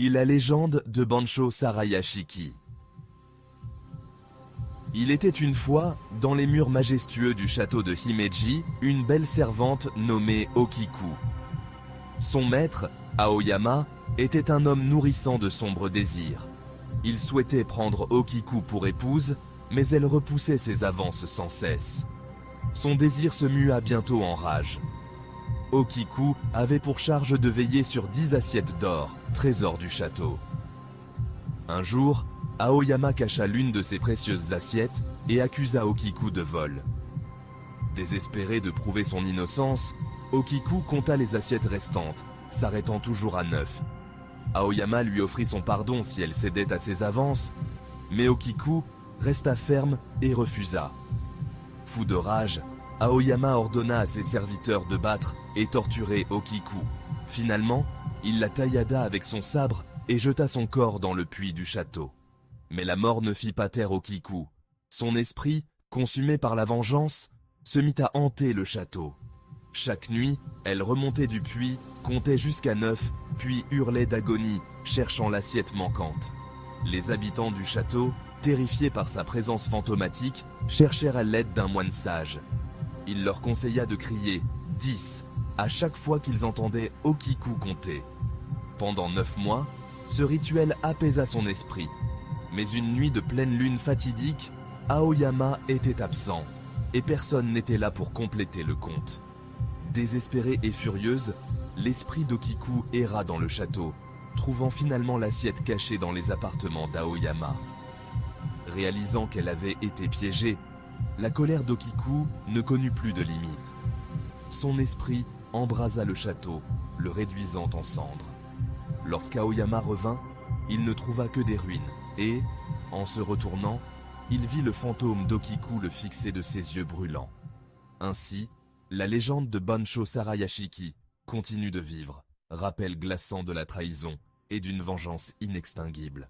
et la légende de Bancho Sarayashiki. Il était une fois, dans les murs majestueux du château de Himeji, une belle servante nommée Okiku. Son maître, Aoyama, était un homme nourrissant de sombres désirs. Il souhaitait prendre Okiku pour épouse, mais elle repoussait ses avances sans cesse. Son désir se mua bientôt en rage. Okiku avait pour charge de veiller sur 10 assiettes d'or, trésor du château. Un jour, Aoyama cacha l'une de ses précieuses assiettes et accusa Okiku de vol. Désespéré de prouver son innocence, Okiku compta les assiettes restantes, s'arrêtant toujours à 9. Aoyama lui offrit son pardon si elle cédait à ses avances, mais Okiku resta ferme et refusa. Fou de rage, Aoyama ordonna à ses serviteurs de battre et torturer Okiku. Finalement, il la taillada avec son sabre et jeta son corps dans le puits du château. Mais la mort ne fit pas taire Okiku. Son esprit, consumé par la vengeance, se mit à hanter le château. Chaque nuit, elle remontait du puits, comptait jusqu'à 9, puis hurlait d'agonie, cherchant l'assiette manquante. Les habitants du château, terrifiés par sa présence fantomatique, cherchèrent à l'aide d'un moine sage. Il leur conseilla de crier « 10 » à chaque fois qu'ils entendaient Okiku compter. Pendant 9 mois, ce rituel apaisa son esprit. Mais une nuit de pleine lune fatidique, Aoyama était absent, et personne n'était là pour compléter le compte. Désespérée et furieuse, l'esprit d'Okiku erra dans le château, trouvant finalement l'assiette cachée dans les appartements d'Aoyama. Réalisant qu'elle avait été piégée, la colère d'Okiku ne connut plus de limite. Son esprit embrasa le château, le réduisant en cendres. Lorsqu'Aoyama revint, il ne trouva que des ruines et, en se retournant, il vit le fantôme d'Okiku le fixer de ses yeux brûlants. Ainsi, la légende de Bancho Sarayashiki continue de vivre, rappel glaçant de la trahison et d'une vengeance inextinguible.